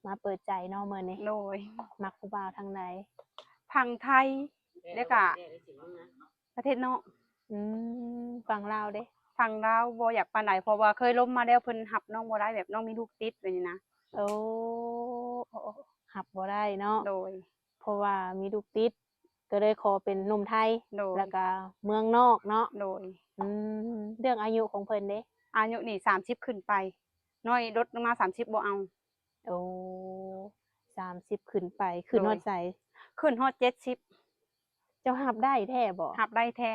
มาเปิดใจเนาะมื้อนี้โดยมักผู้บ่าวทางใดพังไทยแล้วก็ประเทศนอกอืฝั่งลาวเด้พังลาวบ่อยากปานใดเพราะว่าเคยล้มมาแล้วเพิ่นรับน้องบ่ได้แบบน้องมีลูกติดแบบนี้นะโอ้รับบ่ได้เนาะโดยเพราะว่ามีลูกติดก็เลยขอเป็นหนุ่มไทยโดยแล้วก็เมืองนอกเนาะโดยเรื่องอายุของเพิ่นเด้อายุนี่30ขึ้นไปน้อยลดลงมา30บ่เอาโอ้30ขึ้นไปขึ้นฮอดไสขึ้นฮอด70เจ้ารับได้แท้บ่รับได้แท้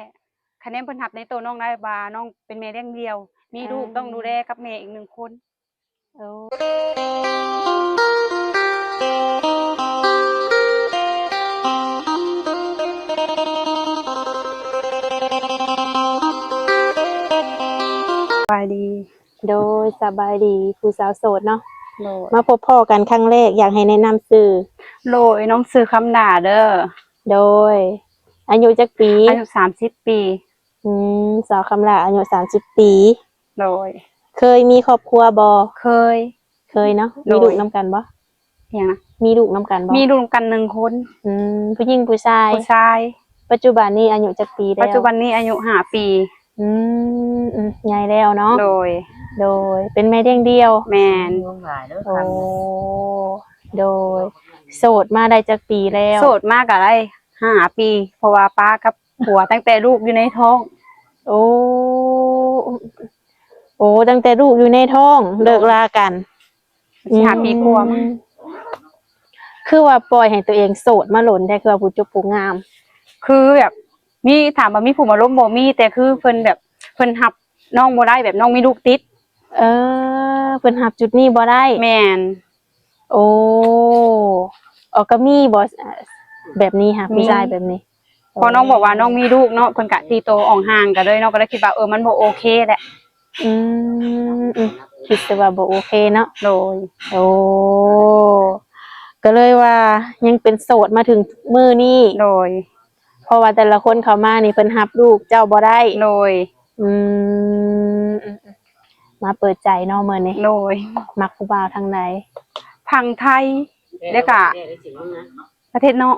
คะแนนเพิ่นรับในตัวน้องได้ว่าน้องเป็นแม่เลี้ยงเดี่ยวมีลูกต้องดูแลกับแม่อีก1คนโอ้สบายดีโดยสบายดีผู้สาวโสดเนาะโดยมาพบพ่อกันครั้งแรกอยากให้แนะนำชื่อโดยน้องซื้อคำหน้าเด้อโดยอายุจักปีอายุ30ปีสาวคำลาอายุ30ปีโดยเคยมีครอบครัวบ่เคยเนาะมีลูกนำกันบ่หยังนะมีลูกนำกันบ่มีลูกกัน1คนผู้หญิงผู้ชายปัจจุบันนี้อายุจักปีแล้วปัจจุบันนี้อายุ5ปีใหญ่แล้วเนาะโดยเป็นแม่เลี้ยงเดี่ยวแม่นโอ้โดยโสดมาได้จักปีแล้วโสดมาก็ได้5ปีเพราะว่าป้ากับผัวตั้งแต่ลูกอยู่ในท้องโอ้ตั้งแต่ลูกอยู่ในท้องเลิกลากัน5ปีกว่ามั้งคือว่าปล่อยให้ตัวเองโสดมาหล่นแท้คือว่าผู้จบผู้งามคือแบบมีถามว่ามีผู้มาล้มบ่มีแต่คือเพิ่นแบบเพิ่นรับน้องบ่ได้แบบน้องมีลูกติดเพิ่นรับจุดนี้บ่ได้แม่นโอ้ก็มีบ่แบบนี้ค่ะผู้ชายแบบนี้พอน้องบอกว่าน้องมีลูกเนาะเพิ่นก็ตีโตออกห่างกันเลยเนาะก็เลยคิดว่ามันบ่โอเคแหละคิดว่าบ่โอเคเนาะโดยก็เลยว่ายังเป็นโสดมาถึงมื้อนี้โดยเพราะว่าแต่ละคนเข้ามานี่เพิ่นรับลูกเจ้าบ่ได้โดยมาเปิดใจเนาะมื้อนี้โดยมักผู้บ่าวทางใดพังไทยแล้วก็ประเทศนอก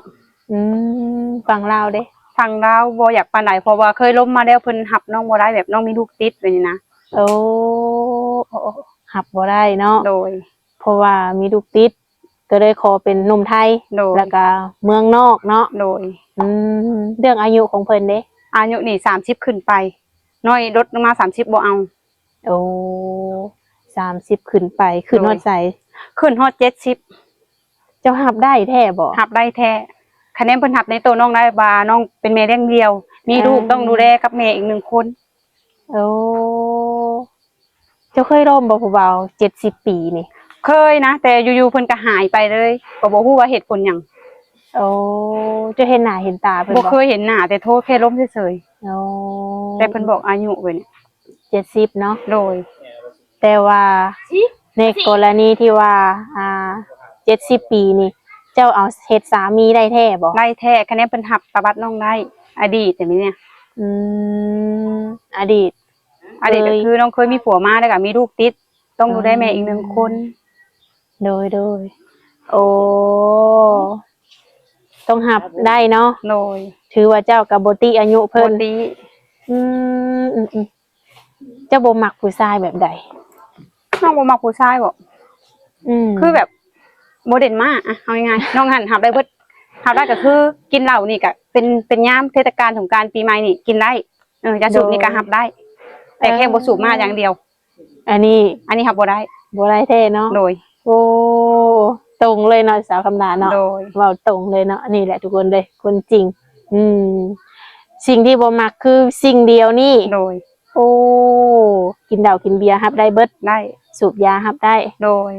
ฝั่งลาวเด้ฝั่งลาวบ่อยากปานใดเพราะว่าเคยล้มมาแล้วเพิ่นรับน้องบ่ได้แบบน้องมีลูกติดแบบนี้นะรับบ่ได้เนาะโดยเพราะว่ามีลูกติดก็เลยขอเป็นหนุ่มไทยแล้วก็เมืองนอกเนาะโดยเรื่องอายุของเพิ่นเด้อายุนี่30ขึ้นไปน้อยลดลงมา30บ่เอา30ขึ้นไปขึ้นฮอดไสขึ้นฮอด70เจ้ารับได้แท้บ่รับได้แท้คะแนนเพิ่นรับในตัวน้องได้ว่าน้องเป็นแม่เลี้ยงเดี่ยวมีลูกต้องดูแลกับแม่อีก1คนเจ้าเคยร่มบ่ผู้บ่าว70ปีนี่เคยนะแต่อยู่ๆเพิ่นก็หายไปเลยก็บ่ฮู้ว่าเหตุผลหยังเจ้าเห็นหน้าเห็นตาเพิ่นบ่เคยเห็นหน้าแต่โทรแค่ล้มเฉยๆแต่เพิ่นบอกอายุไว้นี่70เนาะโดยแต่ว่าในกรณีที่ว่า70ปีนี่เจ้าเอาเฮ็ดสามีได้แท้บ่ได้แท้คะแนนเพิ่นรับประวัติน้องได้อดีตแต่มีเนี่ยอดีตก็คือน้องเคยมีผัวมาแล้วก็มีลูกติดต้องดูแลแม่อีก1คนโดยต้องรับได้เนาะโดยถือว่าเจ้าก็บ่ติอายุเพิ่นบ่ติเจ้าบ่มักผู้ชายแบบใดน้องบ่มักผู้ชายบ่คือแบบบ่เด่นมากอ่ะเอาง่ายๆน้องหันรับได้เบิดรับได้ก็คือกินเหล้านี่ก็เป็นยามเทศกาลสงกรานต์ปีใหม่นี่กินได้จะสูบนี่ก็รับได้แต่แค่บ่สูบมากอย่างเดียวอันนี้รับบ่ได้แท้เนาะโดยตรงเลยเนาะสาวคำลาเนาะเว้าตรงเลยเนาะนี่แหละทุกคนเลยคนจริงสิ่งที่บ่มักคือสิ่งเดียวนี่โดยกินเหล้ากินเบียร์รับได้เบิดได้สูบยารับได้โดย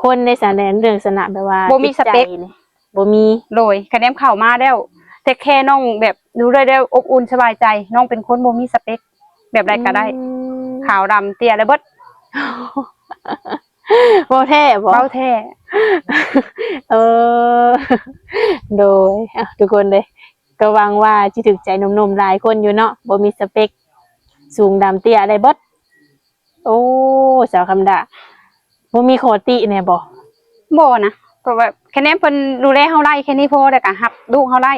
คนในสถานเรื่องสนะแบบว่าบ่มีสเปคบ่มีโดยคะแนนเข้ามาแล้วแต่แค่น้องแบบดูได้อบอุ่นสบายใจน้องเป็นคนบ่มีสเปคแบบใดก็ได้ขาวดำเตี้ยและเบิดเว้าแท้บ่เว้าแท้โดยทุกคนเลยก็หวังว่าสิถูกใจหนุ่มๆหลายคนอยู่เนาะบ่มีสเปคสูงดำเตี้ยอะไรเบิดสาวคำดา บ่มีขอติแน่บ่ บ่นะเพราะว่าแค่นี้เพิ่นดูแลเฮาได้แค่นี้พอแล้วก็รับลูกเฮาได้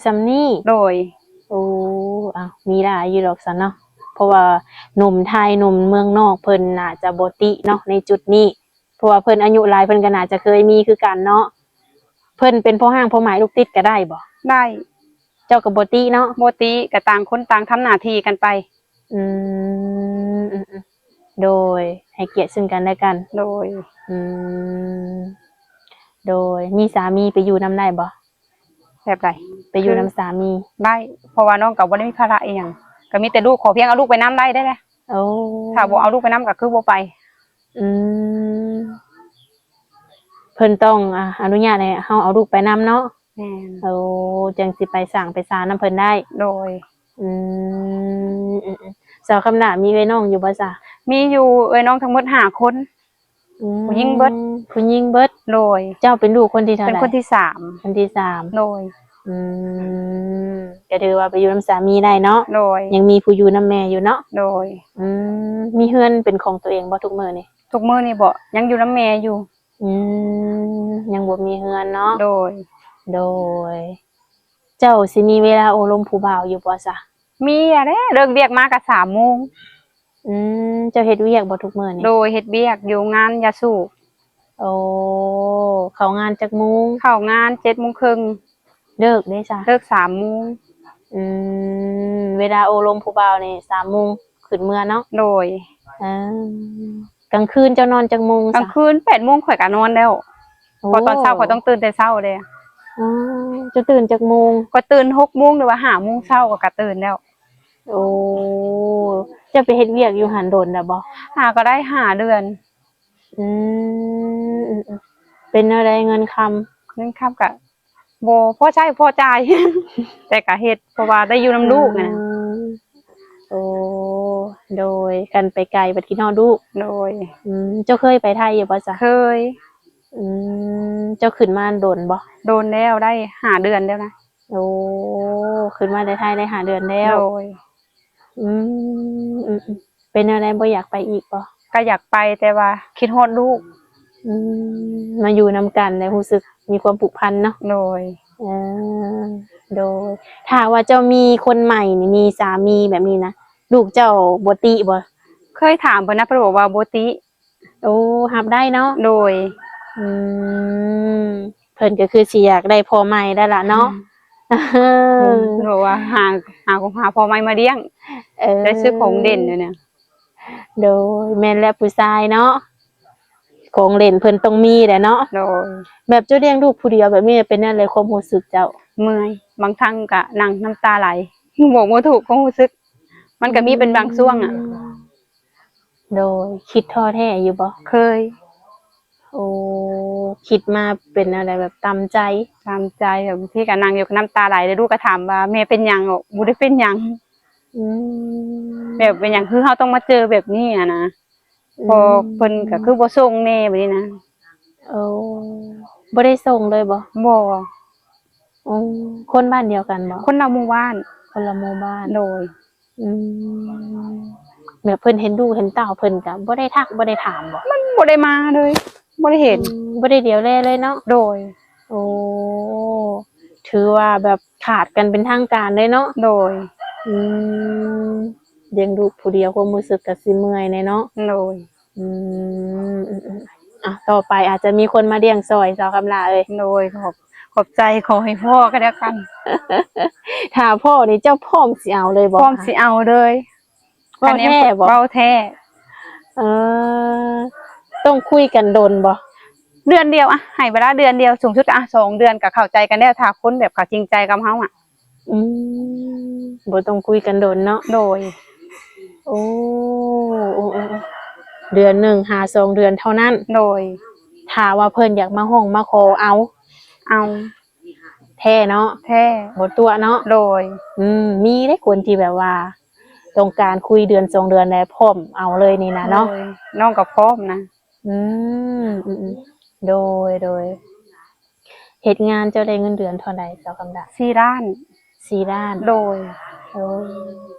ซำนี้ โดย โอ้อ้าวมีหลายอยู่ดอกซันเนาะเพราะว่าหนุ่มไทยหนุ่มเมืองนอกเพิ่นน่าจะบ่ติเนาะในจุดนี้เพราะว่าเพิ่นอายุหลายเพิ่นก็น่าจะเคยมีคือกันเนาะเพิ่นเป็นพ่อห้างพ่อหมายลูกติดก็ได้บ่ ได้ เจ้าก็บ่ติเนาะ บ่ติก็ต่างคนต่างทำหน้าที่กันไป อืมโดยให้เกียรติซึ่งกันและกัน โดย อืมโดยมีสามีไปอยู่นำได้บ่ แบบใด ไปอยู่นำสามี ได้เพราะว่าน้องก็บ่ได้มีภาระอีหยังก็มีแต่ลูกขอเพียงเอาลูกไปนํได้แหละ โอ้ ถ้าบ่เอาลูกไปนํก็คือบ่ไป อืมเพิ่นต้องอนุญาตให้เฮาเอาลูกไปนำเนาะ แม่น โอ้จังสิไปสร้างไปศาลนำเพิ่นได้ โดย อืสาวคำหน้ามีเอ้ยน้องอยู่บ่จ๊ะ มีอยู่น้องทั้งหมด5คน ผู้หญิงเบิด ผู้หญิงเบิด โดย เจ้าเป็นลูกคนที่เท่า เป็น ไหร่ คนที่3 คนที่สาม โดย อืก็ถือว่าไปอยู่นำสามีได้เนาะ โดย ยังมีผู้อยู่นำแม่อยู่เนาะ โดย มีเฮือนเป็นของตัวเองบ่ทุกมื้อนี่ ทุกมื้อนี่บ่ยังอยู่นํแม่อยู่ ยังบ่มีเฮือนเนาะ โดย โดย เจ้าสิมีเวลาโอลมผู้บ่าวอยู่บ่จ๊ะ มีอะไรเลิกเวียกมาก็3 โมง เจ้าเฮ็ดเวียกบ่ทุกมื้อนี่ โดยเฮ็ดเวียกอยู่งานยาสูบ โอ้เข้างานจักโมง เข้างาน7:30 น. เลิกเด้จ้ะ เลิก3 โมง เวลาโอลมผู้บ่าวนี่3 โมงขึ้นเมื่อเนาะ โดย กลางคืนเจ้านอนจักโมง กลางคืน8 โมงข่อยก็นอนแล้วพอตอนเช้าข่อยต้องตื่นแต่เช้าเด้ เจะตื่นจักโมง ก็ตื่น6 โมงหรือว่า5 โมงเช้าก็ตื่นแล้ว โอ้เจะไปเฮ็ดเวียกอยู่หันโดนน่ะบ่ ก็ได้5 เดือน อืมเป็นอะไรเงินคำ เงินค่ำก็บ่พอใช้พอจ่าย แต่ก็เฮ็ดเพราะว่าได้อยู่นำลูกนะ โอ้โดยกันไปไกลบัดคิดฮอดลูก โดย เจ้าเคยไปไทยอยู่บ่จ๊ะ เคย เจ้าขึ้นมาโดนบ่ โดนแล้วได้5 เดือนแล้วนะ โอ้ขึ้นมาได้ไทยได้5 เดือนแล้ว โดย เป็นอะไรบ่อยากไปอีกบ่ ก็อยากไปแต่ว่าคิดฮอดลูก มาอยู่นำกันแล้วรู้สึกมีความผูกพันเนาะ โดย เออโดยถ้าว่าเจ้ามีคนใหม่นี่มีสามีแบบนี้นะลูกเจ้าบ่ติบ่ เคยถามเพิ่นนะเพิ่นบอกว่าบ่ติ โอ้รับได้เนาะ โดย เพิ่นก็คือสิอยากได้พ่อใหม่ได้ล่ะเนาะ เพิ่นบอกว่าหาพ่อใหม่มาเลี้ยงได้ซื้อของเด่นอยู่เนี่ย โดยแม่นและผู้ชายเนาะของเล่นเพิ่นต้องมีแหละเนาะ โดย แบบเจ้าเลี้ยงลูกผู้เดียวแบบนี้เป็นนั่นเลยความรู้สึกเจ้า เมื่อยบางครั้งก็นั่งน้ำตาไหลบอกบ่ถูกความรู้สึก มันก็มีเป็นบางช่วงอ่ะ โดยคิดท้อแท้อยู่บ่ เคย โอ้คิดมาเป็นอะไรแบบตามใจ ตามใจแบบพี่ก็นั่งอยู่กับน้ำตาไหลแล้วลูกก็ถามว่าแม่เป็นหยังบ่ได้เป็นหยัง อืม แบบเป็นหยังคือเฮาต้องมาเจอแบบนี้อ่ะนะพอเพิ่นก็คือบ่ส่งแม่แบบนี้นะ โอ้บ่ได้ส่งเลยบ่ บ่ อ๋อคนบ้านเดียวกันบ่ คนละหมู่บ้าน คนละหมู่บ้าน โดย อืมแบบเพิ่นเห็นลูกเห็นเต้าเพิ่นก็บ่ได้ทักบ่ได้ถามบ่ บ่ได้มาเลยบ่ได้เห็น บ่ได้เดี๋ยวแลเลยเนาะ โดย โอ้ถือว่าแบบขาดกันเป็นทางการเลยเนาะ โดย อืมเลี้ยงลูกผู้เดียวความรู้สึกก็สิเมื่อยแน่เนาะ โดย ต่อไปอาจจะมีคนมาเลี้ยงซอยสาวคำลาเอ้ย โดยขอบใจขอให้พ่อก็แล้วกัน ถ้าพ่อนี่เจ้าพร้อมสิเอาเลยบ่ พร้อมสิเอาเลย เว้าแท้บ่ เว้าแท้ เออต้องคุยกันดนบ่ เดือนเดียวอะให้เวลาเดือนเดียวสูงสุดอะ2 เดือนก็เข้าใจกันแล้วถ้าคนแบบเขาจริงใจกับเฮาอะ บ่ต้องคุยกันดนเนาะ โดย โอ้เดือนหนึ่งหา2 เดือนเท่านั้น โดย ถ้าว่าเพิ่นอยากมาห้องมาขอเอา เอา แท้เนาะ แท้ บ่ตัวเนาะ โดย มีได้คนที่แบบว่าต้องการคุยเดือน2 เดือนแล้วพร้อมเอาเลยนี่นะเนาะ โดยน้องก็พร้อมนะ โดยเฮ็ดงานเจ้าได้เงินเดือนเท่าใดเจ้าคำดา 4 ล้าน 4 ล้าน โดย โอ้ โอ้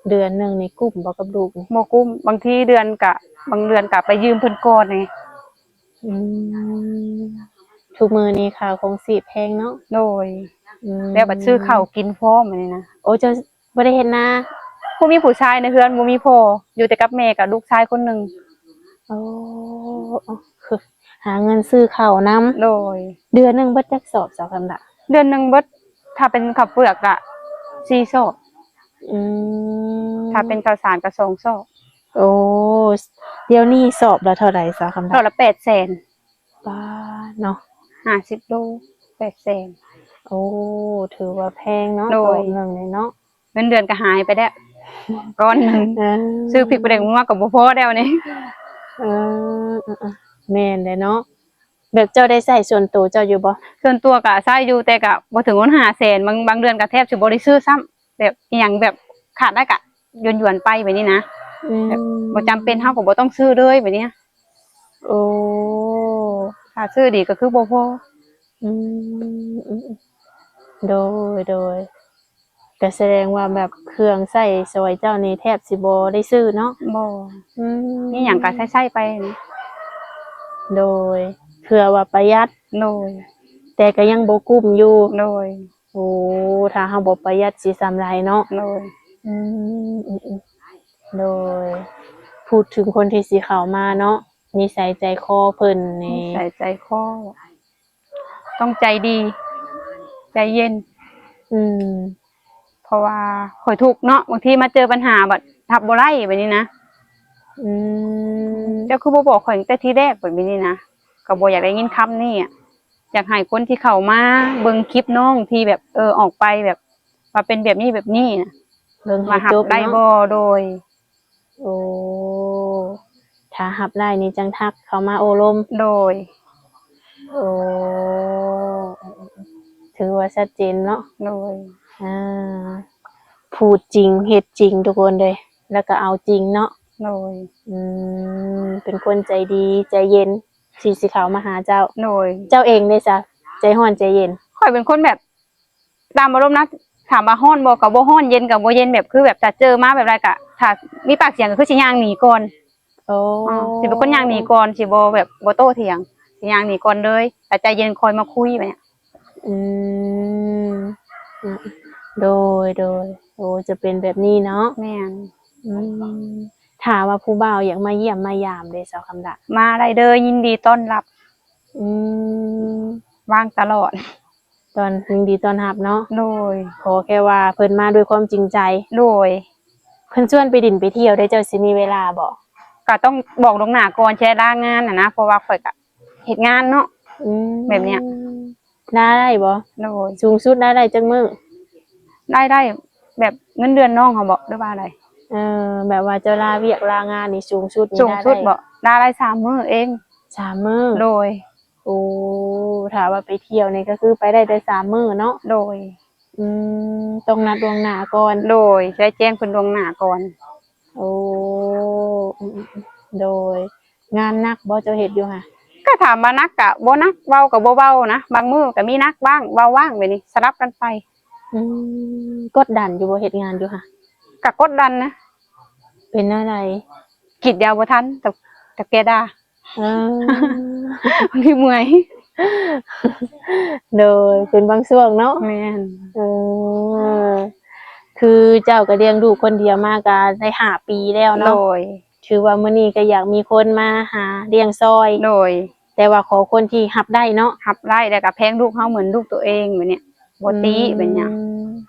เดือนหนึงนี่กุ้มบ่กับลูกนี่ บ่กุ้มบางทีเดือนกะบางเดือนกะไปยืมเพิ่นก่อนนี่ อืมทุกมื้อนี้ค่าของชีพแพงเนาะ โดย อืม แล้วบัดซื้อข้าวกินพร้อมอันนี้นะ โอ้เจ้าบ่ได้เฮ็ดนา บ่มีผู้ชายในเฮือนบ่มีพ่ออยู่แต่กับแม่กับลูกชายคนหนึง โอ้คือหาเงินซื้อข้าวนำ โดย เดือนหนึงเบิดจักสอบเจ้าคำละ เดือนหนึงเบิดถ้าเป็นข้าวเปลือกอะ4ซอก อืม ถ้าเป็นข้าวสารก็2ซอก โอ้เดี๋ยวนี้สอบละเท่าไหร่เจ้าคำ ซอก ละ ละ800,000 ป้าเนาะ 50โล800,000 โอ้ถือว่าแพงเนาะ โด สอย บหนึงนี่เนาะ เงินเดือนก็หายไปแล้วก้อนหนึง เออ ซื้อพริกไปแดงงัวก็บ่พอแล้วนี่ เออแม่นเลยเนาะแบบเจ้าได้ใส่ส่วนตัวเจ้าอยู่บ่ ส่วนตัวก็ใช้อยู่แต่ก็บ่ถึงวัน500,000บางเดือนก็แทบสิบ่ได้ซื้อซ้ำแบบอีหยังแบบขาดได้ก็หยวนๆไปแบบนี้นะ อืม บ่จำเป็นเฮาก็บ่ต้องซื้อเลยแบบนี้ โอ้ ถ้าซื้อดีก็คือบ่พอ อืมโดยก็แสดงว่าแบบเครื่องใช้ซอยเจ้านี่แทบสิบ่ได้ซื้อเนาะ บ่ อืม นี่หยังก็ใช้ๆไปนี่ โดยเพื่อว่าประหยัด โดย แต่ก็ยังบ่กุ้มอยู่ โดย โอ้ถ้าเฮาบ่ประหยัดสิสำไรเนาะ โดย อืมโดย พูดถึงคนที่สิเข้ามาเนาะนิสัยใจคอเพิ่นนี่ ใส่ใจคอต้องใจดี ใจเย็น อืม เพราะว่าข่อยทุกข์เนาะบางทีมาเจอปัญหาแบบทับบ่ไล่แบบนี้นะ อืม เจ้าคือบ่บอกข่อยตั้งแต่ทีแรกแบบนี้นะก็บ่อยากได้ยินคำนี้อะอยากให้คนที่เข้ามาเบิ่งคลิปน้องที่แบบออกไปแบบว่าเป็นแบบนี้แบบนี้นะ เบิ่งให้ มาหับ จบ ได้ เนาะ บ่โดย โอ้ถ้าหับได้นี่จังทักเข้ามาโอลม โดย โอ้ถือว่าชัดเจนเนาะ โดย อ่าพูดจริงเฮ็ดจริงทุกคนเลย แล้วก็เอาจริงเนาะ โดย อืเป็นคนใจดีใจเย็นสิเข้ามาหาเจ้า โดย เจ้าเองได้ซะใจร้อนใจเย็น ข่อยเป็นคนแบบตามอารมณ์นะถามว่าฮ้อนบ่ก็บ่ฮ้อนเย็นก็บ่เย็นแบบคือแบบถ้าเจอมาแบบไรก็ถ้ามีปากเสียงก็คือสิย่างหนีก่อน โอ้ สิเป็นคนย่างหนีก่อนสิบ่แบบบ่โต้เถียงสิย่างหนีก่อนเลยแต่ใจเย็นคอยมาคุยแบบเนี้ย อืมอืมโดยโอ้จะเป็นแบบนี้เนาะ แม่น อืมถามว่าผู้บ่าวอยากมาเยี่ยมมายามเด้สาวคำดะ มาได้เด้อยินดีต้อนรับ อืม ว่างตลอด ตอนยินดีต้อนรับเนาะ โดย ขอแค่ว่าเพิ่นมาด้วยความจริงใจ โดย เพิ่นชวนไปดินไปเที่ยวได้เจ้าสิมีเวลาบ่ ก็ต้องบอกลวงหน้าก่อนแชร์ลางานนะเพราะว่าข่อยก็เฮ็ดงานเนาะ อืม แบบเนี้ย ได้บ่ โดย สูงสุดได้จังมื้อ ได้แบบเงินเดือนน้องเขาบอกหรือว่าอะไร แบบว่าเจ้าลาเวียกลางานนี่สูงสุดนี่ สูงสุด ได้ บ่ได้3มื้อเอง 3 มื้อ โดย โอ้ถ้าว่าไปเที่ยวนี่ก็คือไปได้แต่3 มื้อเนาะ โดย ต้องนัดล่วงหน้าก่อน โดยได้แจ้งเพิ่นล่วงหน้าก่อน โอ้อืมโดย งานหนักบ่เจ้าเฮ็ดอยู่ค่ะ ก็ถามว่านักกะบ่นักเว้าก็บ่เว้านะบางมื้อก็มีนักบ้างเว้าว่างแบบนี้สลับกันไป กดดันอยู่บ่เฮ็ดงานอยู่ค่ะ ก็กดดันนะ เป็นอะไร กิดยาวบ่ทันแต่แกด่า เออ บางทีเมื่อย โดยเป็นบางช่วงเนาะ แม่น เออคือเจ้าก็เลี้ยงลูกคนเดียวมาก็ได้5 ปีแล้ว โด เนาะ ย ถือว่ามื้อนี้ก็อยากมีคนมาหาเลี้ยงซอย โดย แต่ว่าขอคนที่รับได้เนาะ หับไล่แล้วก็แพงลูกเฮาเหมือนลูกตัวเองแบบเนี้ยบ่ตีแบบเนี้ย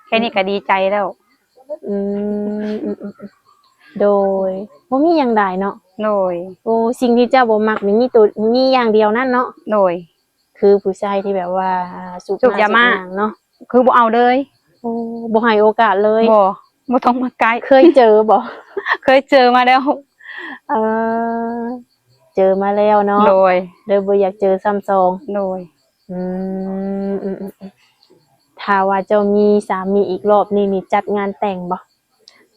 แค่นี้ก็ดีใจแล้ว อืมโดยบ่มีหยังใดเนาะ โดย โอ้สิ่งที่เจ้าบ่มักนี่มีอย่างเดียวนั่นเนาะ โดย คือผู้ชายที่แบบว่าสูบ สูบยามา สูบหนังเนาะ คือบ่เอาเลย โอ้บ่ให้โอกาสเลย บ่ต้องมาใกล้ เคยเจอบ่ เคยเจอมาแล้ว เออเจอมาแล้วเนาะ โดย เลยบ่อยากเจอซ้ำสอง โดย อืมถ้าว่าเจ้ามีสามีอีกรอบนี่จัดงานแต่งบ่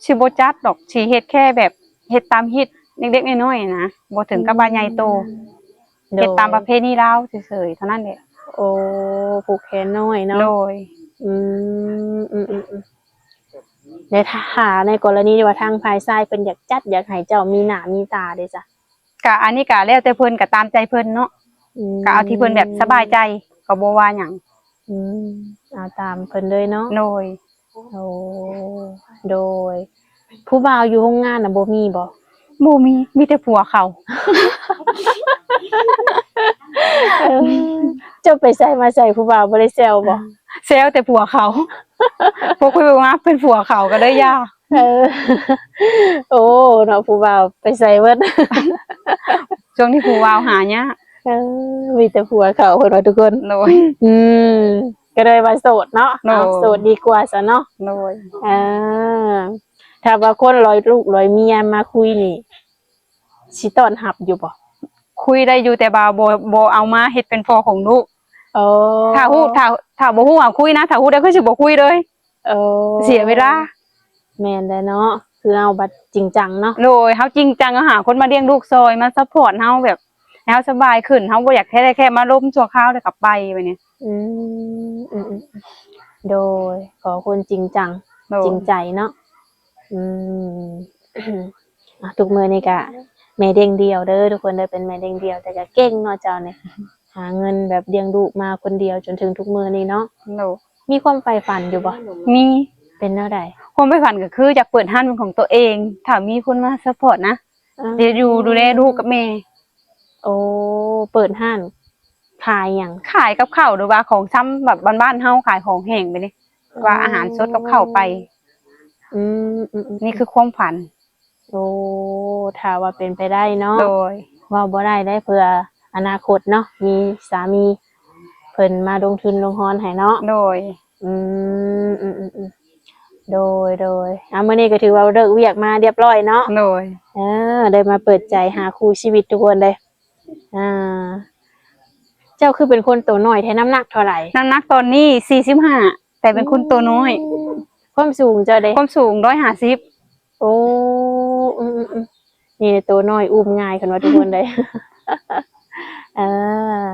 สิบ่จัดดอกสิเฮ็ดแค่แบบเฮ็ดตามฮิตเล็กๆน้อยๆนะบ่ถึงกับว่าใหญ่โตเฮ็ดตามประเพณีลาวเฉยๆเท่านั้นแหละ โอ้ผูกแขนน้อยเนาะ โดย อืม ในถ้าในกรณีที่ว่าทางภายซ้ายเพิ่นอยากจัดอยากให้เจ้ามีหน้ามีตาเด้จ้ะ ก็อันนี้ก็แล้วแต่เพิ่นก็ตามใจเพิ่นเนาะก็เอาที่เพิ่นแบบสบายใจก็บ่ว่าหยัง อืมเอาตามเพิ่นเลยเนาะ โดย โอ้โดย ผู้บ่าวอยู่โรงงานน่ะบ่มีบ่ บ่มีแต่ผัวเขา เออเจ้าไปใส่มาใส่ผู้บ่าวบ่ได้แซวบ่ แซวแต่ผัวเขา พวกคุยว่าเป็นผัวเขาก็เลยยา เออ โอ้เนาะผู้บ่าวไปใส่เบิด ช่วงที่ผัวหายาก เออมีแต่ผัวเขาเพิ่นว่าทุกคน โดย อืมก็เลยว่าโสดเนาะ โน่ เอาโสดดีกว่าซะเนาะ โดย อ่าถ้าว่าคนร้อยลูกร้อยเมียมาคุยนี่สิต้อนรับอยู่บ่ คุยได้อยู่แต่บ่เอามาเฮ็ดเป็นพ่อของลูก โอ้ ถ้าบ่ฮู้ว่าคุยนะถ้าฮู้ได้ก็สิบ่คุยเลย โอ้ เสียเวลา แม่นได้เนาะคือเอาบัดจริงจังเนาะ โดยเฮาจริงจังหาคนมาเลี้ยงลูกซอยมาซัพพอร์ตเฮาแบบให้เฮาสบายขึ้นเฮาบ่อยากแค่มาล้มชั่วคราวแล้วกลับไปแบบนี้ อืมอืมโดยขอคนจริงจัง โดย จริงใจเนาะอืม อ่ะทุกมื้อนี่ก็แม่เด้งเดียวเด้อทุกคนเด้อเป็นแม่เด้งเดียวแต่ก็เก่งเนาะเจ้าเนี่ยหาเงินแบบเลี้ยงลูกมาคนเดียวจนถึงทุกมื้อนี้เนาะ โดย มีความใฝ่ฝันอยู่บ่ มี เป็นแนวใด ความใฝ่ฝันก็คืออยากเปิดห้างเป็นของตัวเองถ้ามีคนมาซัพพอร์ตนะเดี๋ยวอยู่ดูแลลูกกับแม่ โอ้เปิดห้างขายหยัง ขายกับข้าวหรือว่าของซ้ำแบบบ้านๆเฮาขายของแห้งไปนี่ว่าอาหารสดกับข้าวไป อืมอืม นี่คือความฝัน โอ้ถ้าว่าเป็นไปได้เนาะ โดย ว่าบ่ได้ได้เพื่ออนาคตเนาะมีสามีเพิ่นมาลงทุนลงฮอนให้เนาะ โดย อืมอืมอืมอืมโดยมื้อนี้ก็ถือว่าเลิกเวียกมาเรียบร้อยเนาะ โดย ได้มาเปิดใจหาคู่ชีวิตทุกคนเลยอ่า เจ้าคือเป็นคนตัวน้อยแท้น้ำหนักเท่าไหร่ น้ำหนักตอนนี้45แต่เป็นคนตัวน้อย ความสูงเจ้าเด้ ความสูง150 โอ้นี่ตัวน้อยอุ้มง่ายคันว่าทุกคนเลย อ่า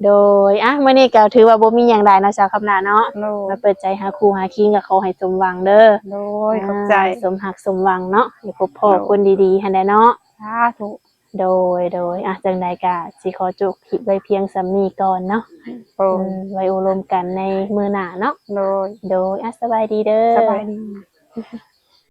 โดยมื้อนี้ก็ถือว่าบ่มีหยังใดเนาะสาวคำนาเนาะ โดย มาเปิดใจหาคู่หาคิงกับเขาให้สมหวังเด้อ โดยขอบใจ สมหักสมหวังเนาะให้พบพ่อ โดย คนดีๆให้ได้เนาะ สาธุ โดยจังใดก็สิขอจบคลิปไว้เพียงสำนี้ก่อนเนาะ โดย ไว้อบรมกันในมื้อหน้าเนาะ โดย สบายดีเด้อ สบายดี